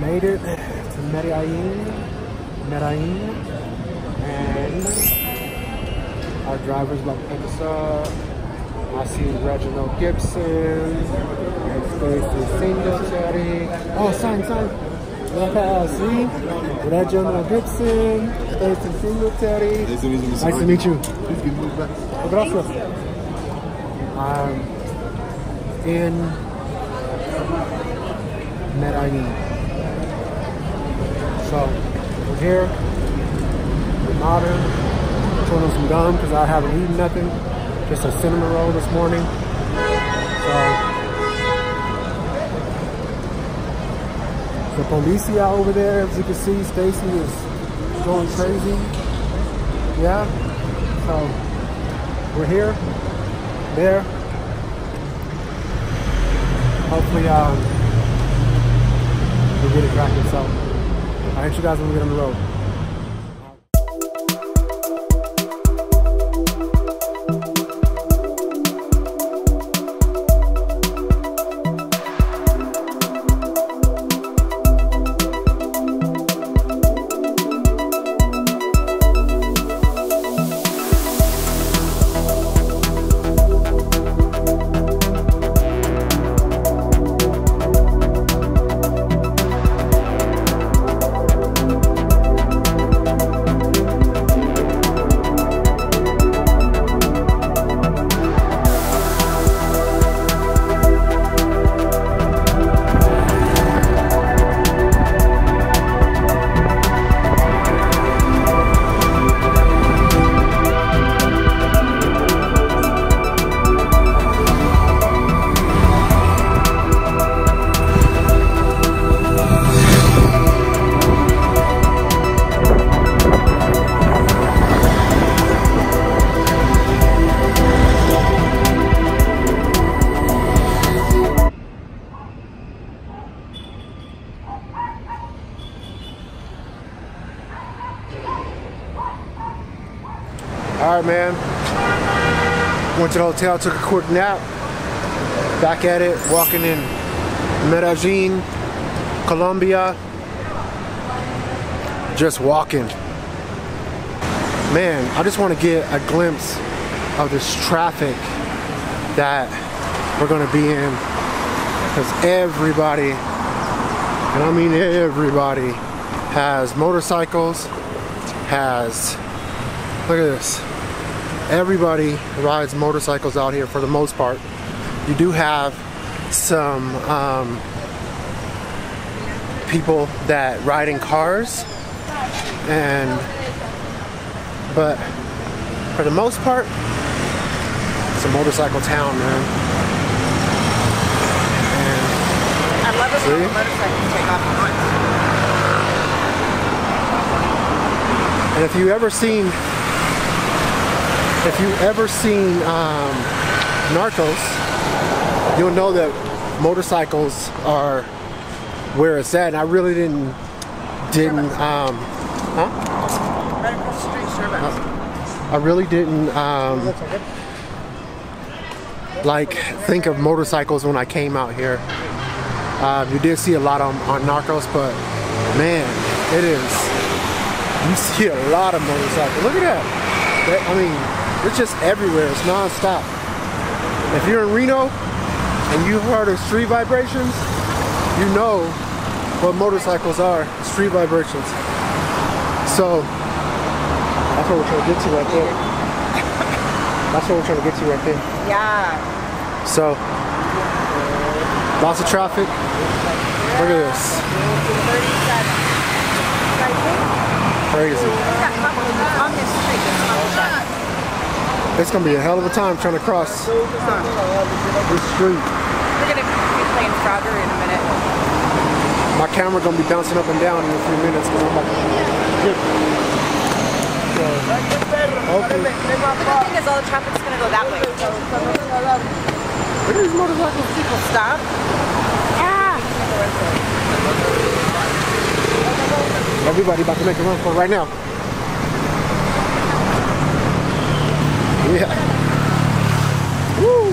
Made it to Medellin, and our driver's about to pick us up. I see Reginald Gibson, and Stacy Singletary. Oh, sign. See? Reginald Gibson, Stacy Singletary. Nice to meet you. Gracias. In Medellin. So, we're here. We're modern. Chewing on some gum because I haven't eaten nothing. Just a cinnamon roll this morning. So, the policia over there, as you can see, Stacy is going crazy. Yeah. So, we're here. There. Hopefully, we'll get it cracking. So, I'll hit you guys when we get on the road. All right, man. Went to the hotel, took a quick nap. Back at it, walking in Medellin, Colombia. Just walking. Man, I just want to get a glimpse of this traffic that we're gonna be in. Because everybody, and I mean everybody, has motorcycles, look at this. Everybody rides motorcycles out here for the most part. You do have some people that ride in cars, but for the most part, it's a motorcycle town, man. I love it when motorcycles take off at once. And if you ever seen Narcos, you'll know that motorcycles are where it's at. And I really didn't Right across the street, Starbucks. I really didn't like think of motorcycles when I came out here. You did see a lot on Narcos, but man, it is. You see a lot of motorcycles. Look at that. I mean, it's just everywhere. It's non-stop. If you're in Reno and you heard of street vibrations, you know what motorcycles are. Street vibrations. So that's what we're trying to get to right there. That's what we're trying to get to right there. Yeah. So lots of traffic. Look at this. 37. Crazy. On this street, It's gonna be a hell of a time trying to cross this street. we're gonna be playing Frogger in a minute. My camera gonna be bouncing up and down in a few minutes because I'm about to dip. So, hopefully. The thing is, all the traffic's gonna go that way. Look at these motorcycles. People stop. Yeah. Everybody about to make a run for it right now. Yeah. Woo.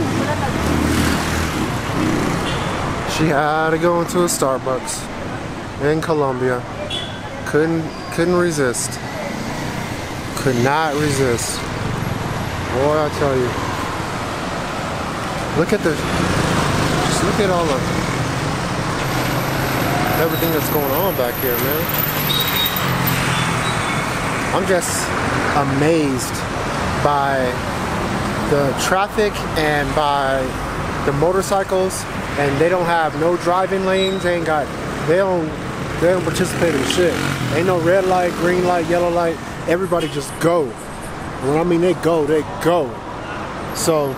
She had to go into a Starbucks. in Colombia. Couldn't resist. Could not resist. Boy, I tell you. Look at just look at all of everything that's going on back here, man. I'm just amazed by the traffic and by the motorcycles, and they don't have no driving lanes. They don't participate in shit. Ain't no red light, green light, yellow light. Everybody just go. When I mean they go. So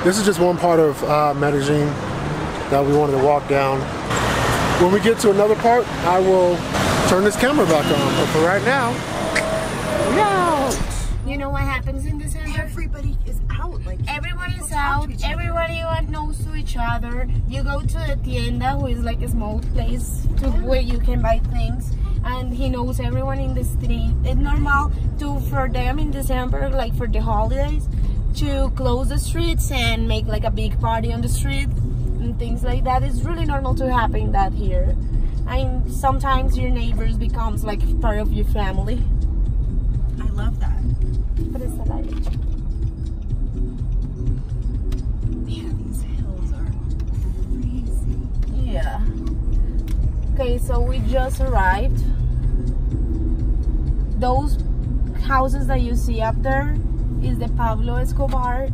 this is just one part of Medellin that we wanted to walk down. When we get to another part, I will turn this camera back on. But for right now, no. You know what happens in December? Everybody is out. Like everybody is out. Everybody knows to each other. You go to the tienda, who is like a small place where you can buy things, and he knows everyone in the street. It's normal for them in December, like for the holidays, to close the streets and make like a big party on the street and things like that. It's really normal to happen that here. And sometimes your neighbors becomes like part of your family. I love that. But it's a light. Man, these hills are crazy. Yeah. Okay, so we just arrived. Those houses that you see up there is the Pablo Escobar.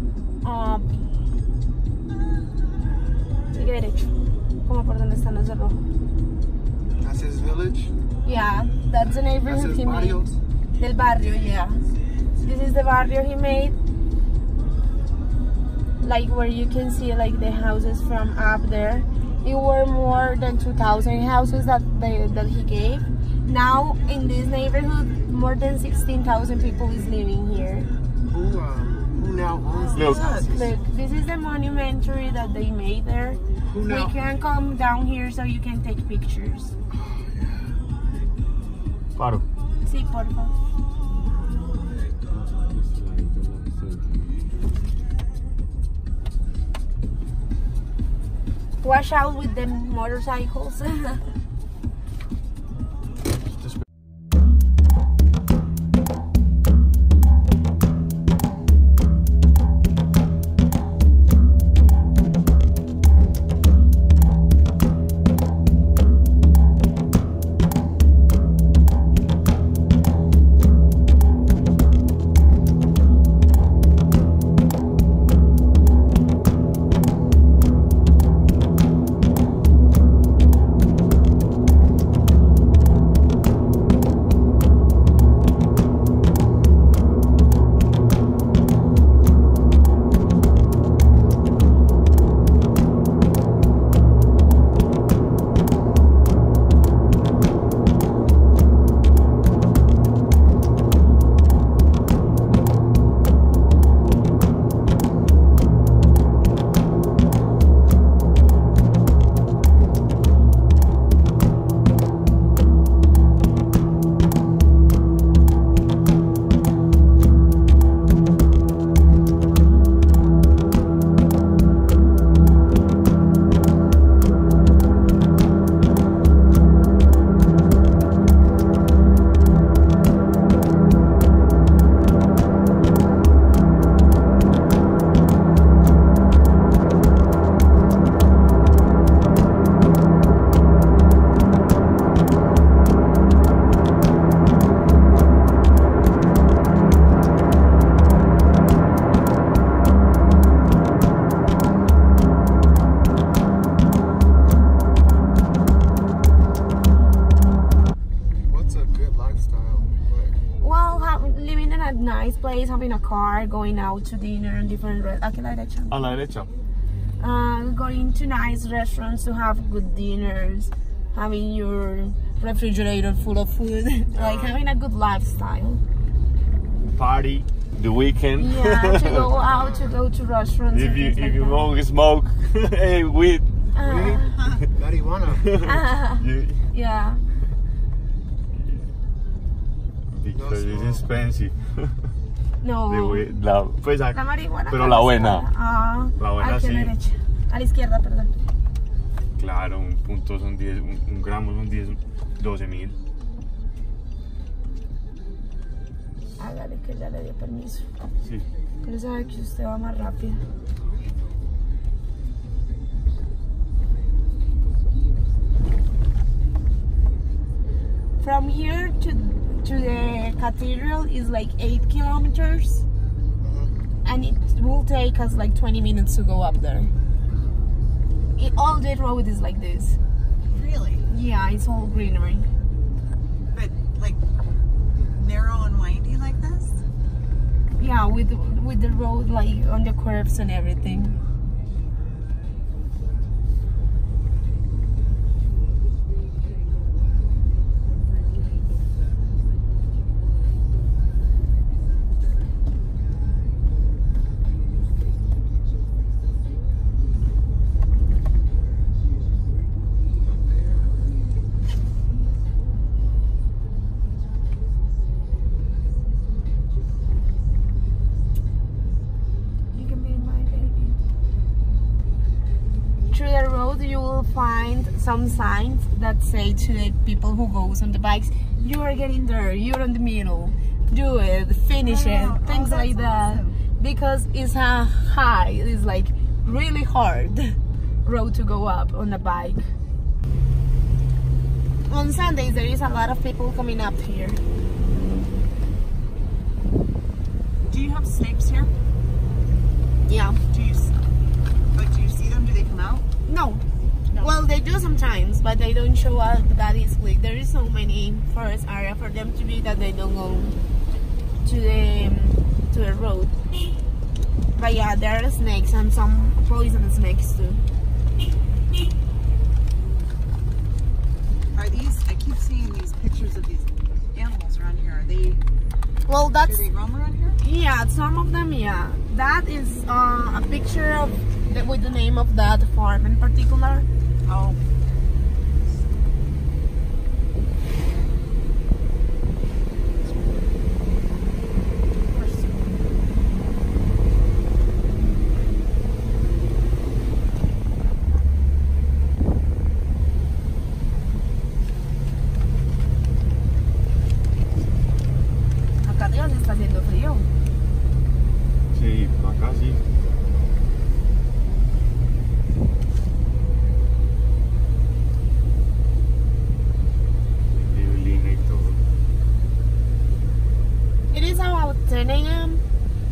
Sigue derecho. Como por donde están los de rojo. That's his village? Yeah, that's the neighborhood he made. Del barrio, yeah. This is the barrio he made. Like where you can see like the houses from up there. It were more than 2,000 houses that he gave. Now in this neighborhood, more than 16,000 people is living here. Who now owns those houses? Look, this is the monumentary that they made there. We can come down here so you can take pictures. Paro. Sí, por favor. Watch out with the motorcycles. Place, having a car, going out to dinner and different aquí a la derecha. A la derecha. Going to nice restaurants to have good dinners, having your refrigerator full of food, like having a good lifestyle. Party, the weekend. Yeah, to go out, to go to restaurants. If you smoke, hey, weed. Marijuana. Yeah. Because it's expensive. No. La marihuana. Pero la buena. La buena sí. A la izquierda, perdón. Claro, un punto son 10, un gramo son 10, 12.000. Hágale que ya le dio permiso. Sí. Él sabe que usted va más rápido. From here to the cathedral is like 8 kilometers. And it will take us like 20 minutes to go up there. All the road is like this. Really? Yeah, it's all greenery. But like narrow and windy like this? Yeah, with the road like on the curves and everything. You will find some signs that say to the people who goes on the bikes, you are getting there, you're in the middle, do it, finish it, things like that. Awesome. Because it's a high, it's like really hard road to go up on a bike. On Sundays there is a lot of people coming up here. Do you have snakes here? Yeah. Do you see them? Do they come out? No. Well, they do sometimes, but they don't show up that easily. There is so many forest area for them to be that they don't go to the road. But yeah, there are snakes and some poisonous snakes too. Are these? I keep seeing these pictures of these animals around here. Are they? Well, Do they roam around here? yeah, some of them, yeah. That is a picture of with the name of that farm in particular. Oh. Acá arriba se está haciendo frío. Sí, acá sí. It is about 10 a.m.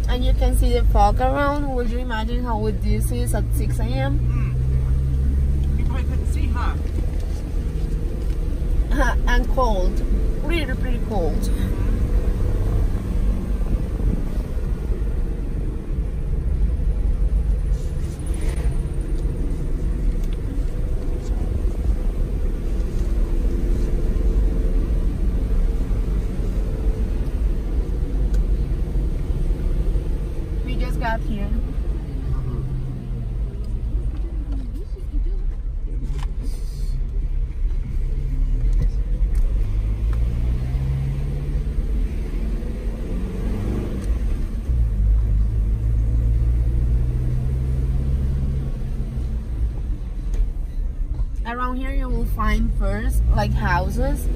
and you can see the fog around. Would you imagine how this is at 6 a.m.? You probably couldn't see, huh? And cold. Really, pretty cold. We just got here. Around here you will find first like houses.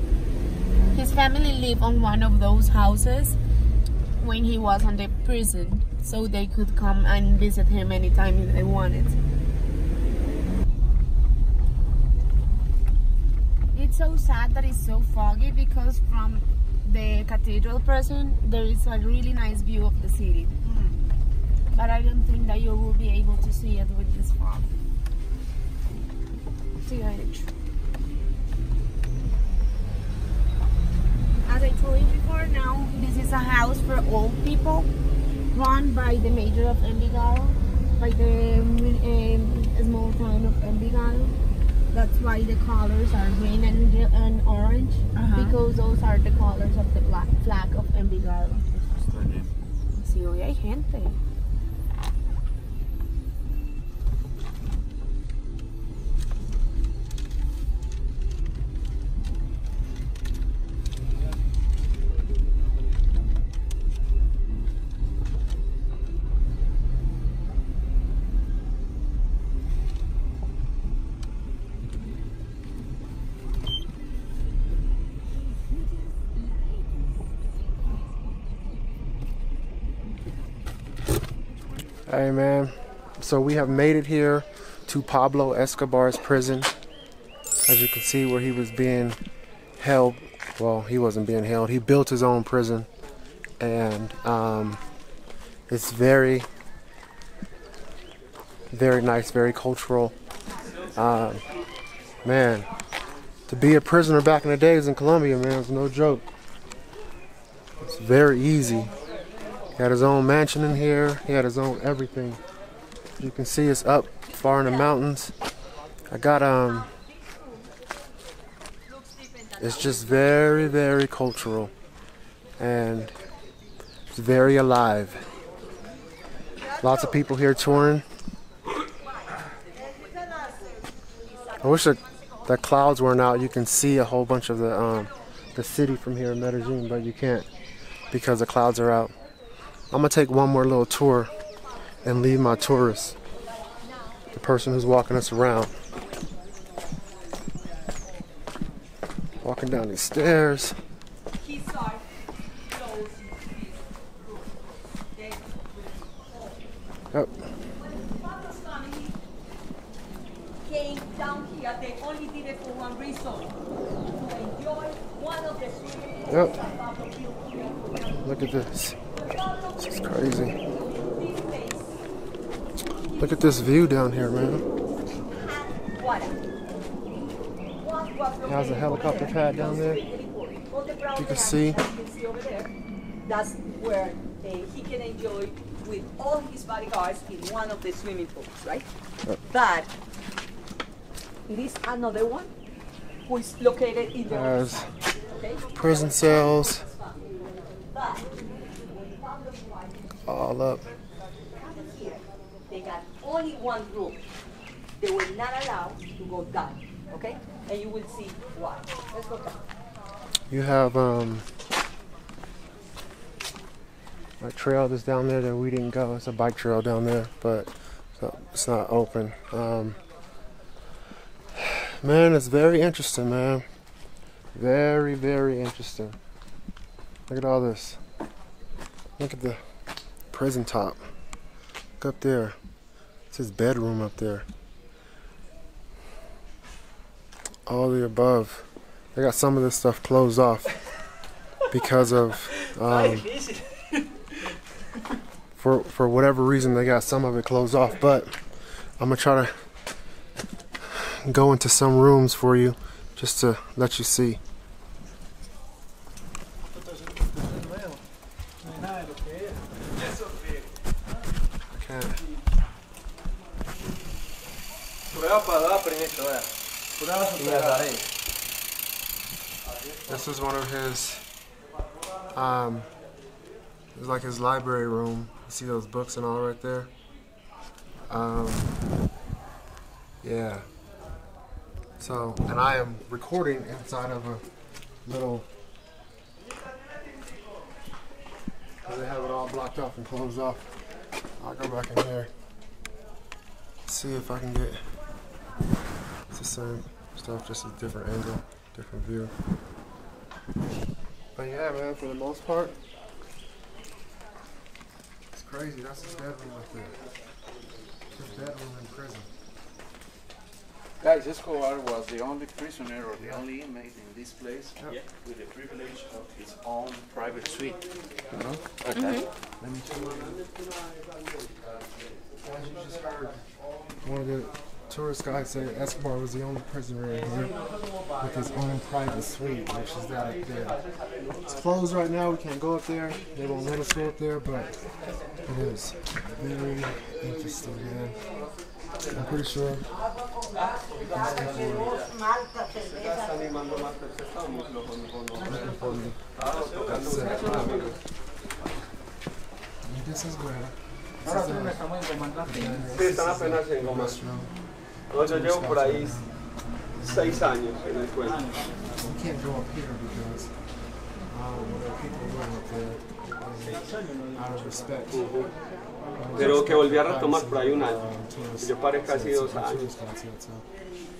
His family lived on one of those houses when he was on the prison, so they could come and visit him anytime they wanted. It's so sad that it's so foggy because from the cathedral person there is a really nice view of the city. But I don't think that you will be able to see it with this fog. As I told you before, now this is a house for old people run by the mayor of Envigado, by the small town of Envigado. That's why the colors are green and orange, because those are the colors of the flag of Envigado. Está bien. Sí, hoy hay gente. Hey man, so we have made it here to Pablo Escobar's prison. As you can see, where he was being held. Well, he wasn't being held. He built his own prison, and it's very, very nice, very cultural. Man, to be a prisoner back in the days in Colombia, man, it's no joke. It's very easy. He had his own mansion in here. He had his own everything. You can see it's up far in the mountains. I got it's just very, very cultural, and it's very alive. Lots of people here touring. I wish the clouds weren't out. You can see a whole bunch of the city from here in Medellin, but you can't because the clouds are out. I'm gonna take one more little tour and leave my tourist, the person who's walking us around. Walking down these stairs. Yep. Came down here, they only did it for one reason, to enjoy one of the swimming pools that Pablo built here. Look at this. This is crazy. Look at this view down here, man. How's a helicopter pad down there? You can see. Over there. That's where he can enjoy with all his bodyguards in one of the swimming pools, right? But it is another one who is located in the other side, okay? Prison cells. All up. Here, they got only one room. They were not allowed to go down, okay? And you will see why. Let's go down. You have a trail that's down there that we didn't go. It's a bike trail down there, but it's not open. Man, it's very interesting, man. Very, very interesting. Look at all this. Look at the prison top. Look up there. It's his bedroom up there. All the above. They got some of this stuff closed off because of for whatever reason they got some of it closed off. But I'm gonna try to go into some rooms for you just to let you see. This is one of his, it's like his library room. You see those books and all right there? Yeah. So, and I am recording inside of a little, they have it all blocked off and closed off. I'll go back in here, see if I can get, it's the same stuff, just a different angle, different view. But yeah, man, for the most part, it's crazy. That's his bedroom up there. His bedroom in prison. Guys, Escobar was the only prisoner or the only inmate in this place with the privilege of his own private suite. Okay. Let me show you. As you just heard, one of the tourist guys said Escobar was the only prisoner in here with his own private suite, which is that up there. It's closed right now. We can't go up there. They won't let us go up there, but it is very interesting, man. I'm pretty sure. This is where. Sí, están apenas en Goma. No, yo llevo por ahí 6 años en el cuento. We can't go up here because there are people going up there out of respect. Pero que volví a retomar por ahí un año. Yo paré casi 2 años.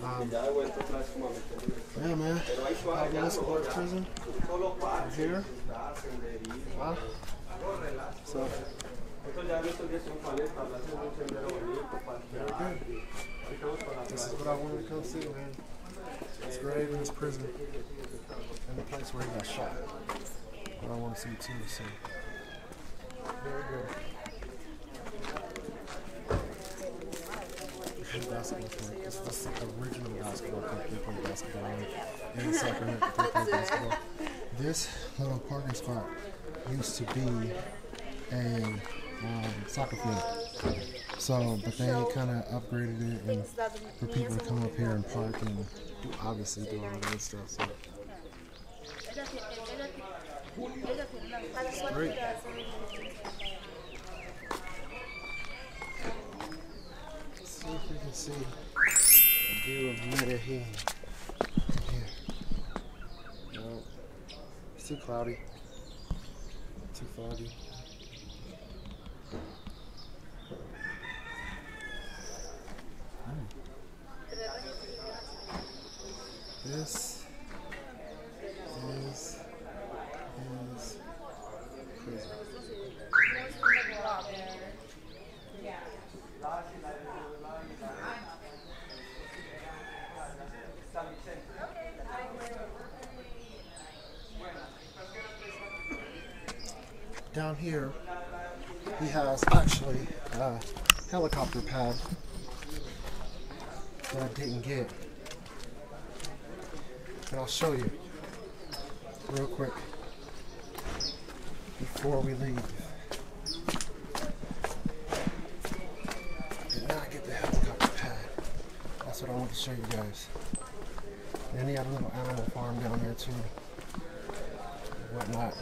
Y ya he vuelto atrás como a meterme. Yeah, man. Escobar's prison. Here. So, This is what I wanted to come see, man. It's grave in his prison. And the place where he got shot. What I want to see too, so. Very good. Basketball court. This is the original basketball court. They play basketball in Sacramento. They play basketball. This little parking spot used to be a soccer field. So, but they kind of upgraded it and for people to come up here and park and obviously do all that stuff. So. It's great. Let's see if we can see a view of Medellin. Here. No, it's too cloudy. Too foggy. This is prison. Down here, he has actually a helicopter pad that I didn't get. And I'll show you real quick before we leave. Did not get the helicopter pad. That's what I want to show you guys. And then he had a little animal farm down here too. And whatnot.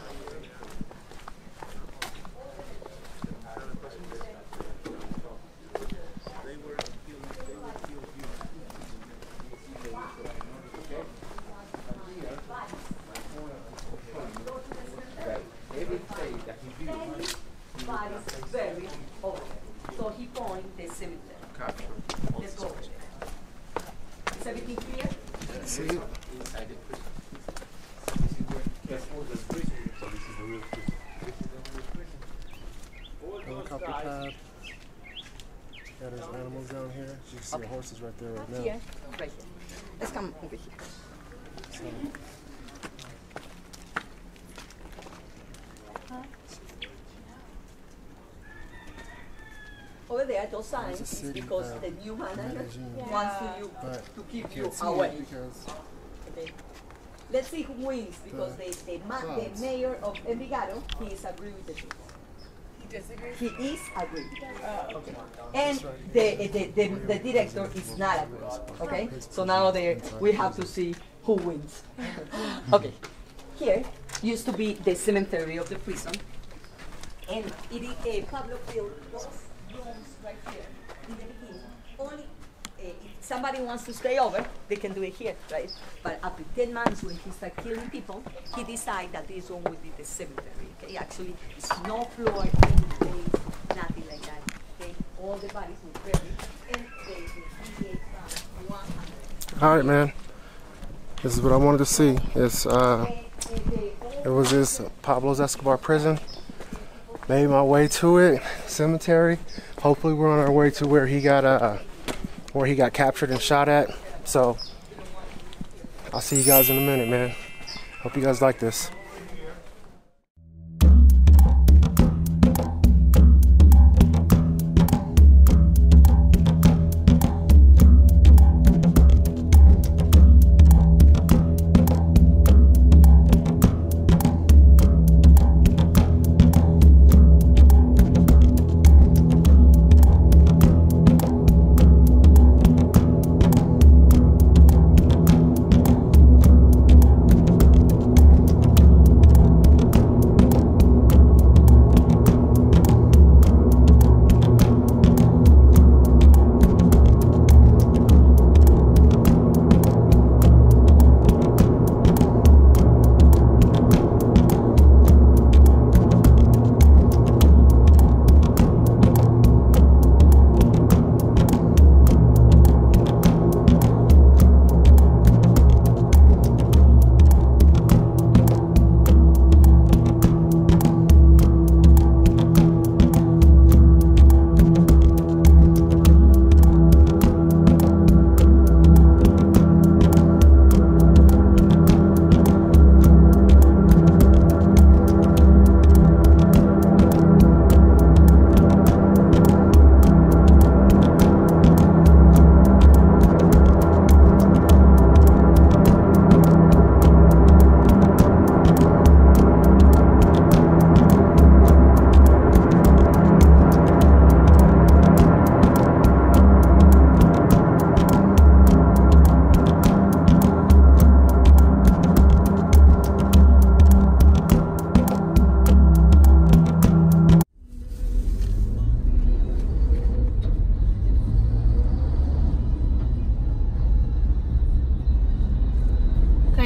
Very old. So he pointed the cemetery. Let's go. Is everything clear? See it? Helicopter pad. Got his animals down here. You can see the horses right there right now. Here, right here. Let's come over here. So, Over there, those signs There's a is city, because the new manager Medellin. wants to but keep you you can't see away. it because Okay. Let's see who wins because the mayor of Envigado, he is agree with the truth. He is agree. And the director is not agree. Okay? So now we have to see who wins. Okay. Here used to be the cemetery of the prison. And it is Pablo built those rooms right here in the beginning. Only if somebody wants to stay over, they can do it here, right? But after 10 months, when he started killing people, he decided that this one would be the cemetery. Okay, actually, it's no floor, any place, nothing like that. Okay, all the bodies were buried, and they create 100. all right, man. This is what I wanted to see. It's it was this Pablo's Escobar prison. Made my way to it, cemetery. Hopefully, we're on our way to where he got captured and shot at. So, I'll see you guys in a minute, man. Hope you guys like this.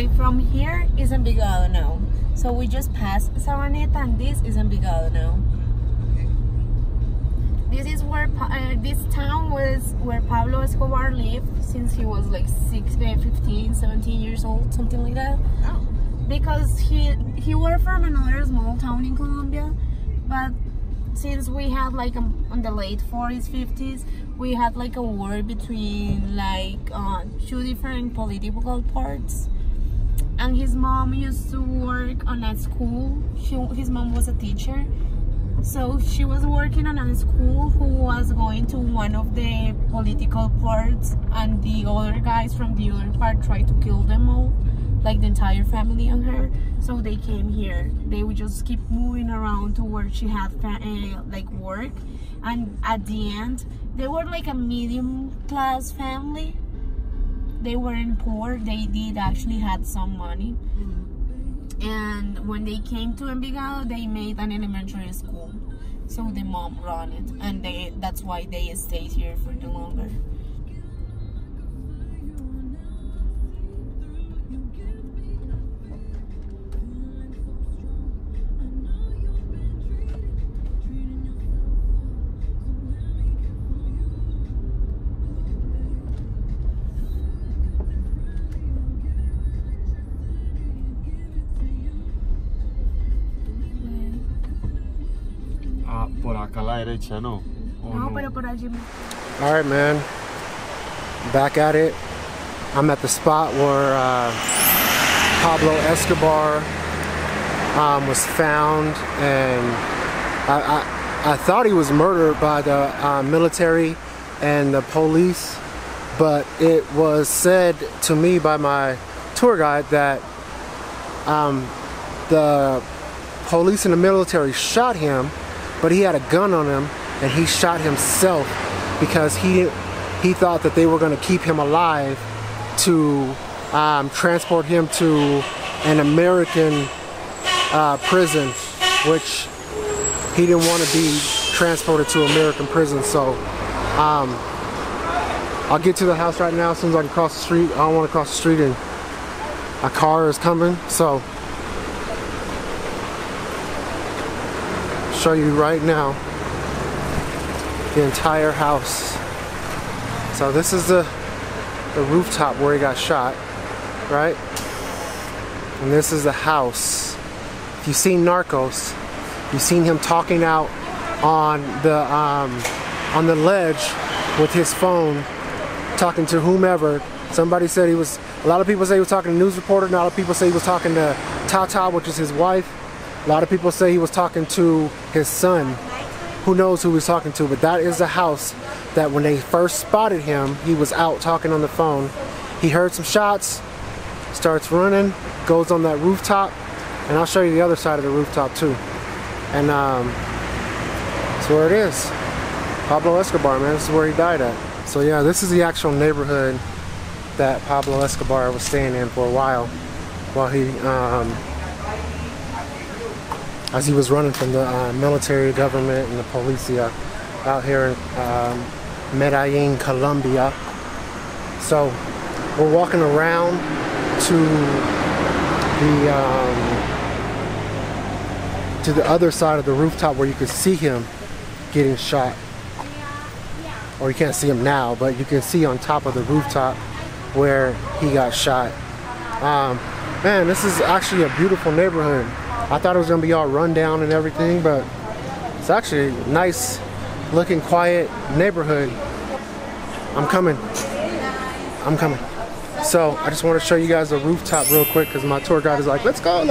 like from here is Envigado now. So we just passed Sabaneta, and this is Envigado now. This is where this town was where Pablo Escobar lived since he was like 15, 17 years old, something like that. Oh. Because he was from another small town in Colombia, but since we had like on the late 40s, 50s, we had like a war between like two different political parts. And his mom used to work on a school. His mom was a teacher. So she was working on a school who was going to one of the political parts, and the other guys from the other part tried to kill them all, like the entire family and her. So they came here. They would just keep moving around to where she had like work, and at the end they were like a medium class family. They weren't poor. They did actually had some money. And when they came to Envigado, they made an elementary school. So the mom ran it, and that's why they stayed here for the longer. Por acá a la derecha, ¿no? No, pero por allí. All right, man. Back at it. I'm at the spot where Pablo Escobar was found, and I thought he was murdered by the military and the police, but it was said to me by my tour guide that the police and the military shot him, but he had a gun on him, and he shot himself because he thought that they were going to keep him alive to transport him to an American prison, which he didn't want to be transported to American prison. So I'll get to the house right now as soon as I can cross the street. I don't want to cross the street and a car is coming, so show you right now the entire house. So this is the rooftop where he got shot, right? And this is the house. If you've seen Narcos, you've seen him talking out on the ledge with his phone, talking to whomever. Somebody said he was, a lot of people say he was talking to a news reporter, and a lot of people say he was talking to Tata, which is his wife. A lot of people say he was talking to his son. Who knows who he was talking to, but that is the house that when they first spotted him, he was out talking on the phone. He heard some shots, starts running, goes on that rooftop, and I'll show you the other side of the rooftop too. And that's where it is. Pablo Escobar, man, this is where he died at. So yeah, this is the actual neighborhood that Pablo Escobar was staying in for a while he as he was running from the military, government, and the policia out here in Medellin, Colombia. So we're walking around to the other side of the rooftop where you could see him getting shot. Or you can't see him now, but you can see on top of the rooftop where he got shot. Man, this is actually a beautiful neighborhood. I thought it was gonna be all run down and everything, but it's actually a nice looking, quiet neighborhood. I'm coming. So I just want to show you guys the rooftop real quick because my tour guide is like, let's go.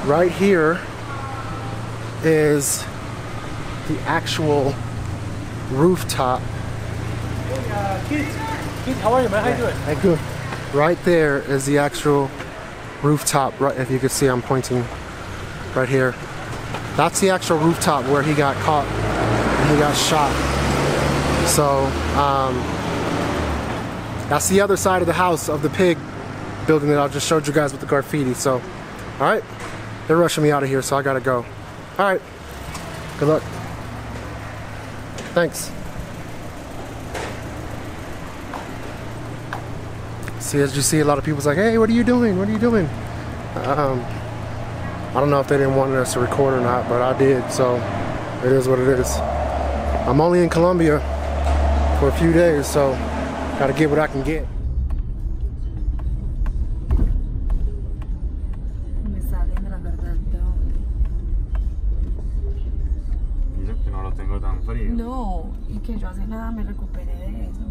Right here is the actual rooftop. Keith, how are you, man? How you doing? Hey, good. Right there is the actual rooftop. Right, if you can see, I'm pointing right here. That's the actual rooftop where he got caught and he got shot. So that's the other side of the house of the pig building that I just showed you guys with the graffiti. So, all right, they're rushing me out of here, so I gotta go. All right, good luck. Thanks. See, as you see, a lot of people's like, hey, what are you doing? What are you doing? I don't know if they didn't want us to record or not, but I did, so it is what it is. I'm only in Colombia for a few days, so gotta get what I can get. Me sale en la garganta. Dice que no lo tengo tan frío. No, y que yo hace nada me recuperé de eso.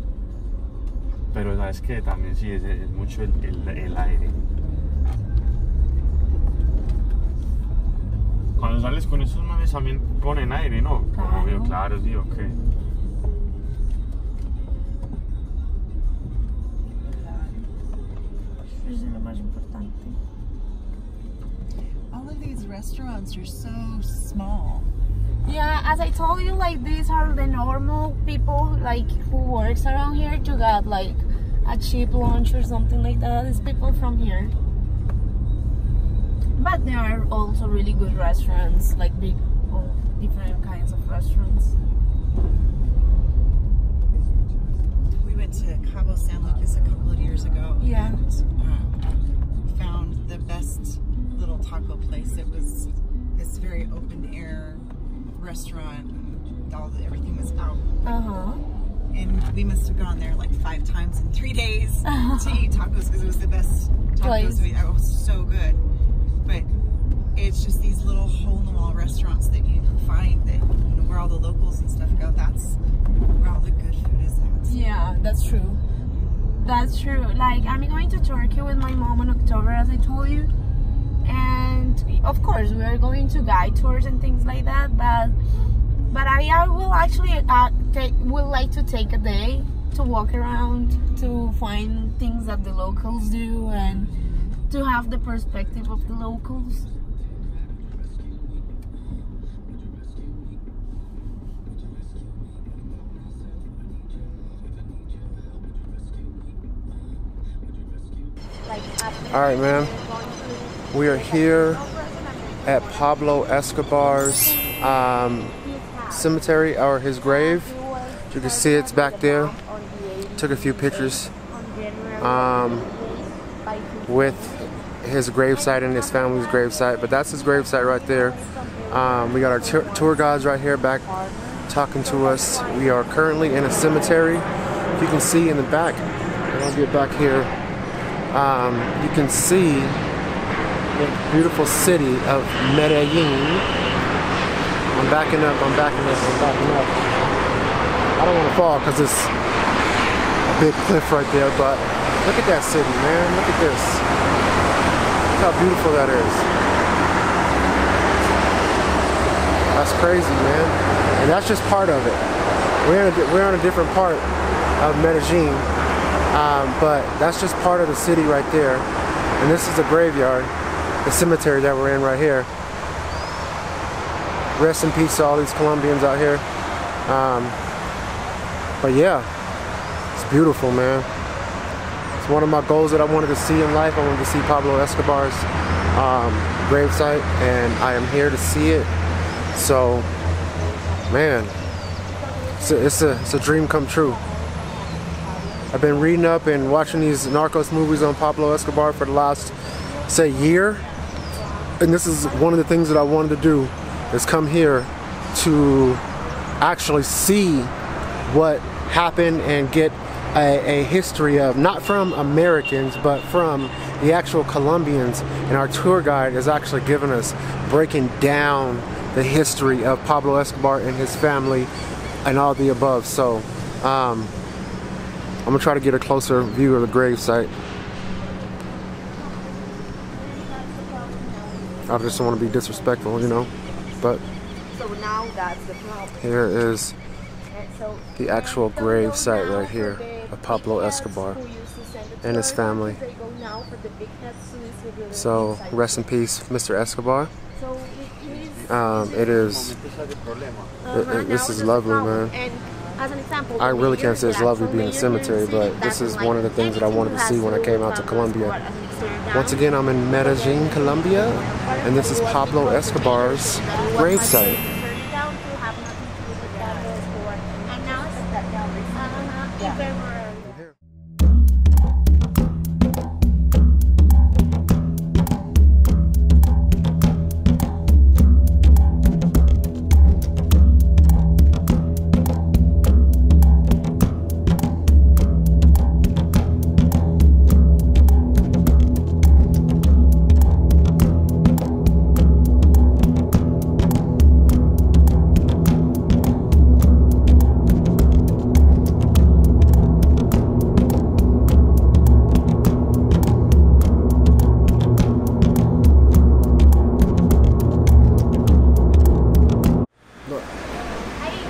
Pero sabes que también sí es mucho el aire. Cuando sales con esos manes también ponen aire, ¿no? Claro. Obvio, claro, sí, ok. Eso es lo más importante. All of these restaurants are so small. Yeah, as I told you, like these are the normal people like who works around here to get like a cheap lunch or something like that. It's people from here. But there are also really good restaurants, like big, different kinds of restaurants. We went to Cabo San Lucas a couple of years ago. Yeah. And found the best little taco place. It was this very open air restaurant. Everything was out. And we must have gone there like 5 times in 3 days to eat tacos because it was the best tacos. It was so good. But it's just these little hole-in-the-wall restaurants that you find that, you know, where all the locals and stuff go. That's where all the good food is at. Yeah, that's true. That's true. Like, I'm going to Turkey with my mom in October, as I told you. And of course, we are going to guide tours and things like that. But I will actually would like to take a day to walk around, to find things that the locals do, and to have the perspective of the locals. All right, man. We are here at Pablo Escobar's cemetery, or his grave. You can see it's back there. Took a few pictures with his gravesite and his family's gravesite, but that's his gravesite right there. We got our tour guides right here back talking to us. We are currently in a cemetery. If you can see in the back, I'll get back here. You can see the beautiful city of Medellin. I'm backing up. I don't want to fall because it's a big cliff right there, but look at that city, man. Look at this. Look how beautiful that is. That's crazy, man. And that's just part of it. We're on a different part of Medellin, but that's just part of the city right there. And this is a graveyard, the cemetery that we're in right here. Rest in peace to all these Colombians out here. But yeah, it's beautiful, man. It's one of my goals that I wanted to see in life. I wanted to see Pablo Escobar's gravesite, and I am here to see it. So, man, it's a dream come true. I've been reading up and watching these Narcos movies on Pablo Escobar for the last, say, year. And this is one of the things that I wanted to do, is come here to actually see what happened and get a history of, not from Americans, but from the actual Colombians. And our tour guide is actually giving us, breaking down the history of Pablo Escobar and his family and all the above. So I'm gonna try to get a closer view of the gravesite. I just don't want to be disrespectful, you know, but So now that's the problem. here is the actual gravesite right here of Pablo Escobar and his family. So rest in peace, Mr. Escobar. It is, this is lovely, man. I really can't say it's lovely being in a cemetery, but this is one of the things that I wanted to see when I came out to Colombia. Once again, I'm in Medellin, Colombia, and this is Pablo Escobar's gravesite.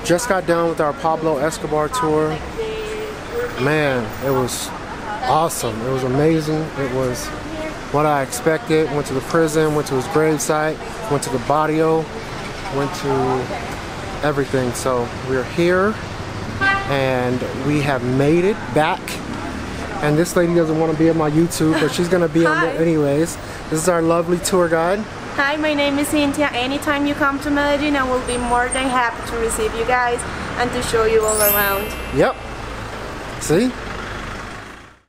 just got done with our Pablo Escobar tour. Man, it was awesome. It was amazing. It was what I expected. Went to the prison, went to his gravesite, went to the barrio, went to everything. So we're here and we have made it back. And this lady doesn't want to be on my YouTube, but she's gonna be on there anyways. This is our lovely tour guide. Hi, my name is Cynthia. Anytime you come to Medellin, I will be more than happy to receive you guys and to show you all around. Yep. See?